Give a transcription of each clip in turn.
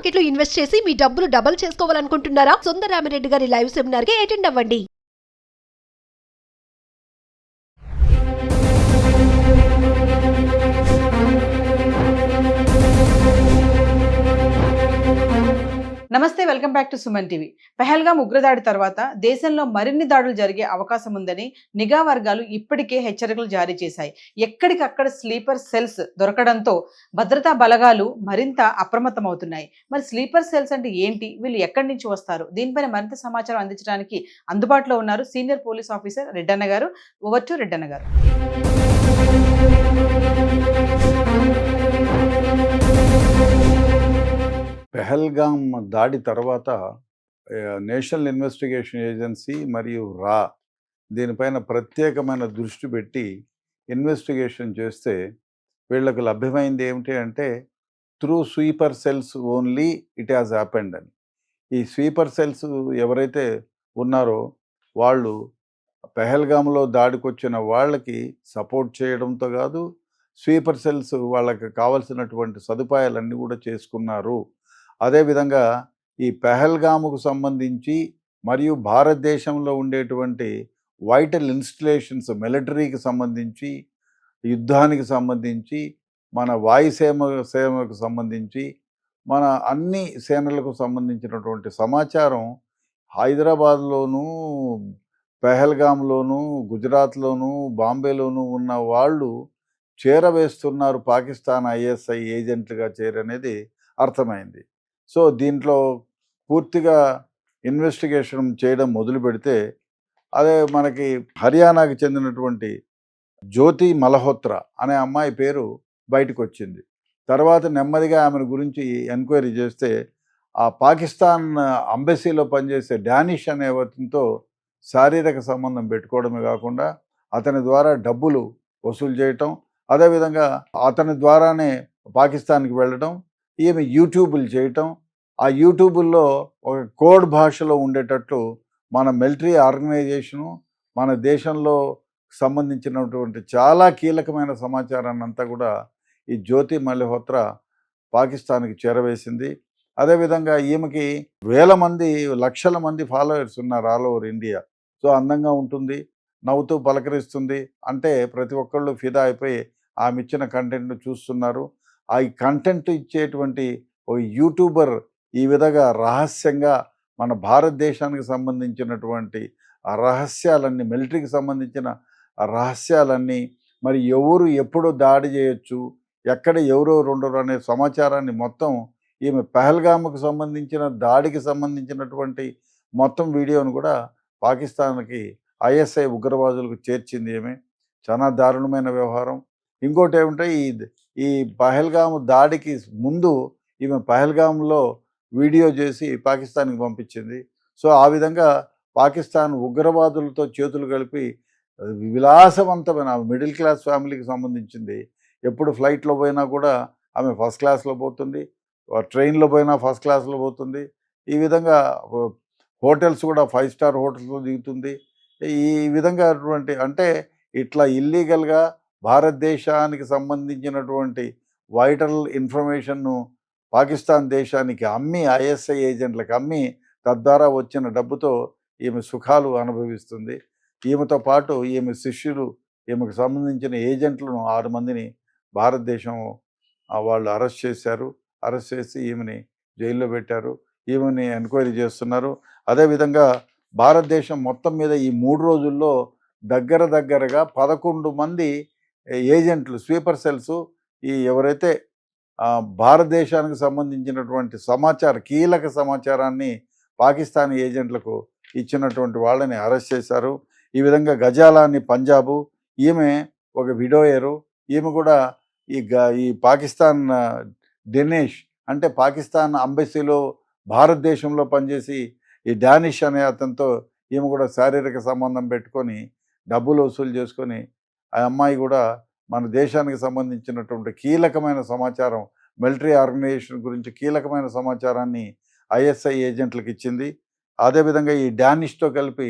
Market లో invest చేసి మీ డబ్బులు డబుల్ చేసుకోవాలనుకుంటున్నారా? సుందరరామిరెడ్డి గారి లైవ్ సెమినార్ కి అటెండ్ అవ్వండి. నమస్తే, welcome back to Suman TV. Pahalgam ఉగ్రదాడి తర్వాత దేశంలో మరిన్ని దాడులు జరిగే అవకాశం ఉందని నిఘా వర్గాలు ఇప్పటికే హెచ్చరికలు జారీ చేశాయి. ఎక్కడికక్కడ స్లీపర్ సెల్స్ దొరకడంతో భద్రతా బలగాలు మరింత అప్రమత్తమవుతున్నాయి. మరి స్లీపర్ సెల్స్ అంటే ఏంటి, వీళ్ళు ఎక్కడి నుంచి వస్తారు, దీనిపైన మరింత సమాచారం అందించడానికి అందుబాటులో ఉన్నారు సీనియర్ పోలీస్ ఆఫీసర్ రెడ్డన్న గారు. ఓవర్ టు రెడ్డన్న గారు. పెహల్గాం దాడి తర్వాత నేషనల్ ఇన్వెస్టిగేషన్ ఏజెన్సీ మరియు దీనిపైన ప్రత్యేకమైన దృష్టి పెట్టి ఇన్వెస్టిగేషన్ చేస్తే వీళ్ళకు లభ్యమైంది ఏమిటి అంటే through sweeper cells only it has happened అని. ఈ స్వీపర్ సెల్స్ ఎవరైతే ఉన్నారో వాళ్ళు పెహల్గాంలో దాడికొచ్చిన వాళ్ళకి సపోర్ట్ చేయడంతో కాదు, స్వీపర్ సెల్స్ వాళ్ళకి కావలసినటువంటి సదుపాయాలన్నీ కూడా చేసుకున్నారు. అదేవిధంగా ఈ పెహల్గాముకు సంబంధించి మరియు భారతదేశంలో ఉండేటువంటి వైటల్ ఇన్స్టలేషన్స్, మిలిటరీకి సంబంధించి, యుద్ధానికి సంబంధించి, మన సేమకు సంబంధించి, మన అన్ని సేనలకు సంబంధించినటువంటి సమాచారం హైదరాబాద్లోనూ, పెహల్గాంలోనూ, గుజరాత్లోనూ, బాంబేలోనూ ఉన్న వాళ్ళు చేరవేస్తున్నారు పాకిస్తాన్ ఐఎస్ఐ ఏజెంట్లుగా చేరనేది అర్థమైంది. సో దీంట్లో పూర్తిగా ఇన్వెస్టిగేషన్ చేయడం మొదలు పెడితే అదే మనకి హర్యానాకి చెందినటువంటి జ్యోతి మల్హోత్రా అనే అమ్మాయి పేరు బయటకు వచ్చింది. తర్వాత నెమ్మదిగా ఆమెను గురించి ఎంక్వైరీ చేస్తే ఆ పాకిస్తాన్ అంబెసీలో పనిచేసే డానిష్ అనే అతనితో శారీరక సంబంధం పెట్టుకోవడమే కాకుండా అతని ద్వారా డబ్బులు వసూలు చేయటం, అదేవిధంగా అతని ద్వారానే పాకిస్తాన్కి వెళ్ళడం, ఈమె యూట్యూబులు చేయటం, ఆ యూట్యూబుల్లో ఒక కోడ్ భాషలో ఉండేటట్లు మన మిలిటరీ ఆర్గనైజేషను, మన దేశంలో సంబంధించినటువంటి చాలా కీలకమైన సమాచారాన్ని అంతా కూడా ఈ జ్యోతి మల్హోత్రా పాకిస్తాన్కి చేరవేసింది. అదేవిధంగా ఈమెకి లక్షల మంది ఫాలోవర్స్ ఉన్నారు ఆల్ ఓవర్ ఇండియా. సో అందంగా ఉంటుంది, నవ్వుతూ పలకరిస్తుంది, అంటే ప్రతి ఒక్కళ్ళు ఫిదా అయిపోయి ఆమె ఇచ్చిన కంటెంట్ను చూస్తున్నారు. ఆ కంటెంట్ ఇచ్చేటువంటి ఒక యూట్యూబర్ ఈ విధంగా రహస్యంగా మన భారతదేశానికి సంబంధించినటువంటి ఆ రహస్యాలన్నీ, మిలిటరీకి సంబంధించిన రహస్యాలన్నీ, మరి ఎవరు ఎప్పుడు దాడి చేయొచ్చు, ఎక్కడ ఎవరెవరు ఉండరు అనే సమాచారాన్ని మొత్తం ఈమె పెహల్గాముకు సంబంధించిన దాడికి సంబంధించినటువంటి మొత్తం వీడియోను కూడా పాకిస్తాన్కి ఐఎస్ఐ ఉగ్రవాదులకు చేర్చింది ఏమే. చాలా దారుణమైన వ్యవహారం. ఇంకోటి ఏమంటే ఈ పహల్గాము దాడికి ముందు ఈమె పహల్గాంలో వీడియో చేసి పాకిస్తాన్కి పంపించింది. సో ఆ విధంగా పాకిస్తాన్ ఉగ్రవాదులతో చేతులు కలిపి విలాసవంతమైన మిడిల్ క్లాస్ ఫ్యామిలీకి సంబంధించింది. ఎప్పుడు ఫ్లైట్లో పోయినా కూడా ఆమె ఫస్ట్ క్లాస్లో పోతుంది, ట్రైన్లో పోయినా ఫస్ట్ క్లాస్లో పోతుంది. ఈ విధంగా హోటల్స్ కూడా 5 స్టార్ హోటల్స్లో దిగుతుంది. ఈ విధంగా అంటే ఇట్లా ఇల్లీగల్గా భారతదేశానికి సంబంధించినటువంటి వైటల్ ఇన్ఫర్మేషన్ను పాకిస్తాన్ దేశానికి అమ్మి, ఐఎస్ఐ ఏజెంట్లకు అమ్మి, తద్వారా వచ్చిన డబ్బుతో ఈమె సుఖాలు అనుభవిస్తుంది. ఈమెతో పాటు ఈమె శిష్యులు, ఈమెకు సంబంధించిన ఏజెంట్లను 6 మందిని భారతదేశం వాళ్ళు అరెస్ట్ చేశారు. అరెస్ట్ చేసి ఈమెని జైల్లో పెట్టారు. ఈమెని ఎంక్వైరీ చేస్తున్నారు. అదేవిధంగా భారతదేశం మొత్తం మీద ఈ 3 రోజుల్లో దగ్గరగా 11 మంది ఏజెంట్లు, స్వీపర్ సెల్స్, ఈ ఎవరైతే భారతదేశానికి సంబంధించినటువంటి కీలక సమాచారాన్ని పాకిస్తానీ ఏజెంట్లకు ఇచ్చినటువంటి వాళ్ళని అరెస్ట్ చేశారు. ఈ విధంగా గజాలాని పంజాబు, ఈమె ఒక విడోయరు. ఈమె కూడా ఈ పాకిస్తాన్ దినేష్ అంటే పాకిస్తాన్ అంబెసీలో భారతదేశంలో పనిచేసి ఈ డానిష్ అనే అతనితో ఈమె కూడా శారీరక సంబంధం పెట్టుకొని డబ్బులు వసూలు చేసుకొని, ఆ అమ్మాయి కూడా మన దేశానికి సంబంధించినటువంటి కీలకమైన సమాచారం, మిలిటరీ ఆర్గనైజేషన్ గురించి కీలకమైన సమాచారాన్ని ఐఎస్ఐ ఏజెంట్లకు ఇచ్చింది. అదేవిధంగా ఈ డానిష్తో కలిపి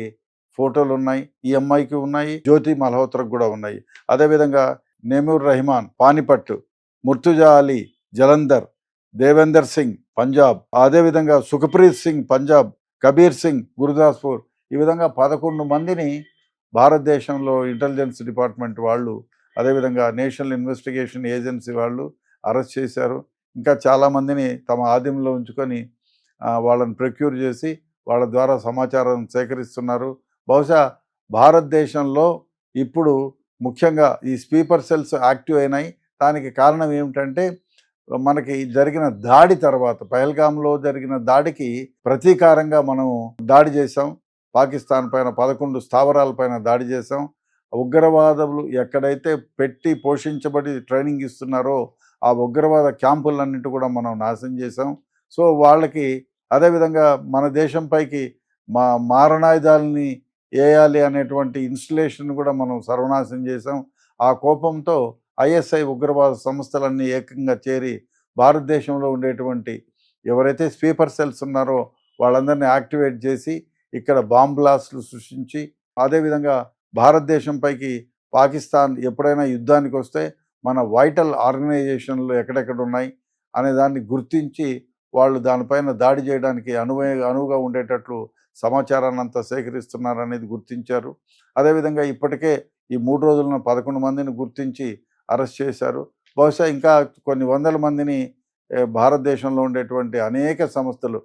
ఫోటోలు ఉన్నాయి, ఈ అమ్మాయికి ఉన్నాయి, జ్యోతి మల్హోత్రకు కూడా ఉన్నాయి. అదేవిధంగా నెమూర్ రెహమాన్ పానిపట్టు, ముర్తుజా అలీ జలంధర్, దేవేందర్ సింగ్ పంజాబ్, అదేవిధంగా సుఖప్రీత్ సింగ్ పంజాబ్, కబీర్ సింగ్ గురుదాస్పూర్, ఈ విధంగా 11 మందిని భారతదేశంలో ఇంటెలిజెన్స్ డిపార్ట్మెంట్ వాళ్ళు, అదేవిధంగా నేషనల్ ఇన్వెస్టిగేషన్ ఏజెన్సీ వాళ్ళు అరెస్ట్ చేశారు. ఇంకా చాలామందిని తమ ఆధీనంలో ఉంచుకొని వాళ్ళని ప్రొక్యూర్ చేసి వాళ్ళ ద్వారా సమాచారం సేకరిస్తున్నారు. బహుశా భారతదేశంలో ఇప్పుడు ముఖ్యంగా ఈ స్లీపర్ సెల్స్ యాక్టివ్ అయినాయి. దానికి కారణం ఏమిటంటే మనకి జరిగిన దాడి తర్వాత, పహల్గామ్లో జరిగిన దాడికి ప్రతీకారంగా మనం దాడి చేసాం. పాకిస్తాన్ పైన 11 స్థావరాలపైన దాడి చేసాం. ఉగ్రవాదులు ఎక్కడైతే పెట్టి పోషించబడి ట్రైనింగ్ ఇస్తున్నారో ఆ ఉగ్రవాద క్యాంపులన్నింటి కూడా మనం నాశనం చేసాం. సో వాళ్ళకి అదేవిధంగా మన దేశంపైకి మారణాయుధాలని వేయాలి అనేటువంటి ఇన్స్టలేషన్ కూడా మనం సర్వనాశనం చేసాం. ఆ కోపంతో ఐఎస్ఐ ఉగ్రవాద సంస్థలన్నీ ఏకంగా చేరి భారతదేశంలో ఉండేటువంటి ఎవరైతే స్లీపర్ సెల్స్ ఉన్నారో వాళ్ళందరినీ యాక్టివేట్ చేసి ఇక్కడ బాంబ్ బ్లాస్టులు సృష్టించి, అదేవిధంగా భారతదేశంపైకి పాకిస్తాన్ ఎప్పుడైనా యుద్ధానికి వస్తే మన వైటల్ ఆర్గనైజేషన్లు ఎక్కడెక్కడ ఉన్నాయి అనే దాన్ని గుర్తించి వాళ్ళు దానిపైన దాడి చేయడానికి అనువుగా ఉండేటట్లు సమాచారాన్ని అంతా సేకరిస్తున్నారనేది గుర్తించారు. అదేవిధంగా ఇప్పటికే ఈ 3 రోజులను 11 మందిని గుర్తించి అరెస్ట్ చేశారు. బహుశా ఇంకా కొన్ని వందల మందిని భారతదేశంలో ఉండేటువంటి అనేక సంస్థలు,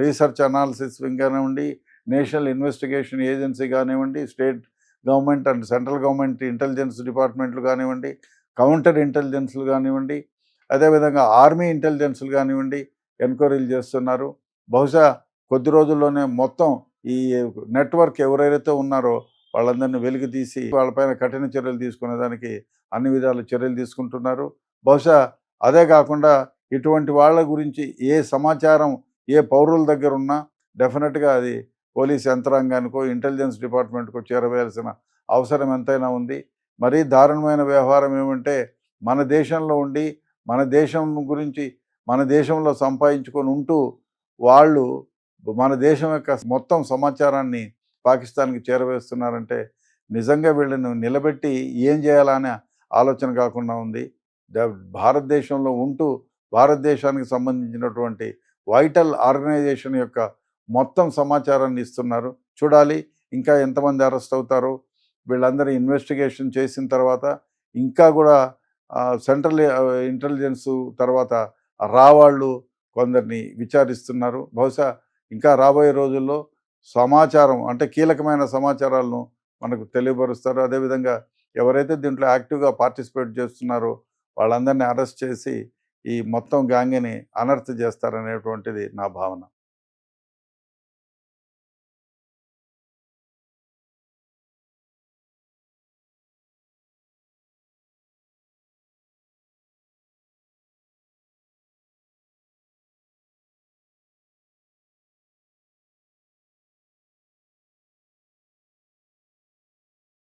రీసెర్చ్ అనాలిసిస్ వింగ్ కానివ్వండి, నేషనల్ ఇన్వెస్టిగేషన్ ఏజెన్సీ కానివ్వండి, state government and central government intelligence డిపార్ట్మెంట్లు కానివ్వండి, కౌంటర్ ఇంటెలిజెన్స్లు కానివ్వండి, అదేవిధంగా ఆర్మీ ఇంటెలిజెన్స్లు కానివ్వండి ఎంక్వైరీలు చేస్తున్నారు. బహుశా కొద్ది రోజుల్లోనే మొత్తం ఈ నెట్వర్క్ ఎవరైతే ఉన్నారో వాళ్ళందరినీ వెలికి తీసి వాళ్ళపైన కఠిన చర్యలు తీసుకునేదానికి అన్ని విధాల చర్యలు తీసుకుంటున్నారు. బహుశా అదే కాకుండా ఇటువంటి వాళ్ళ గురించి ఏ సమాచారం ఏ పౌరుల దగ్గర ఉన్నా డెఫినెట్గా అది పోలీస్ యంత్రాంగానికో ఇంటెలిజెన్స్ డిపార్ట్మెంట్కో చేరవేయాల్సిన అవసరం ఎంతైనా ఉంది. మరీ దారుణమైన వ్యవహారం ఏమంటే మన దేశంలో ఉండి మన దేశం గురించి మన దేశంలో సంపాదించుకొని ఉంటూ వాళ్ళు మన దేశం యొక్క మొత్తం సమాచారాన్ని పాకిస్తాన్కి చేరవేస్తున్నారంటే నిజంగా వీళ్ళని నిలబెట్టి ఏం చేయాలనే ఆలోచన కాకుండా ఉంది. భారతదేశంలో ఉంటూ భారతదేశానికి సంబంధించినటువంటి వైటల్ ఆర్గనైజేషన్ యొక్క మొత్తం సమాచారాన్ని ఇస్తున్నారు. చూడాలి ఇంకా ఎంతమంది అరెస్ట్ అవుతారో. వీళ్ళందరూ ఇన్వెస్టిగేషన్ చేసిన తర్వాత ఇంకా కూడా సెంట్రల్ ఇంటెలిజెన్స్ తర్వాత రావాళ్ళు కొందరిని విచారిస్తున్నారు. బహుశా ఇంకా రాబోయే రోజుల్లో సమాచారం అంటే కీలకమైన సమాచారాలను మనకు తెలియపరుస్తారు. అదేవిధంగా ఎవరైతే దీంట్లో యాక్టివ్గా పార్టిసిపేట్ చేస్తున్నారో వాళ్ళందరినీ అరెస్ట్ చేసి ఈ మొత్తం గ్యాంగ్ని అనర్త్ చేస్తారనేటువంటిది నా భావన.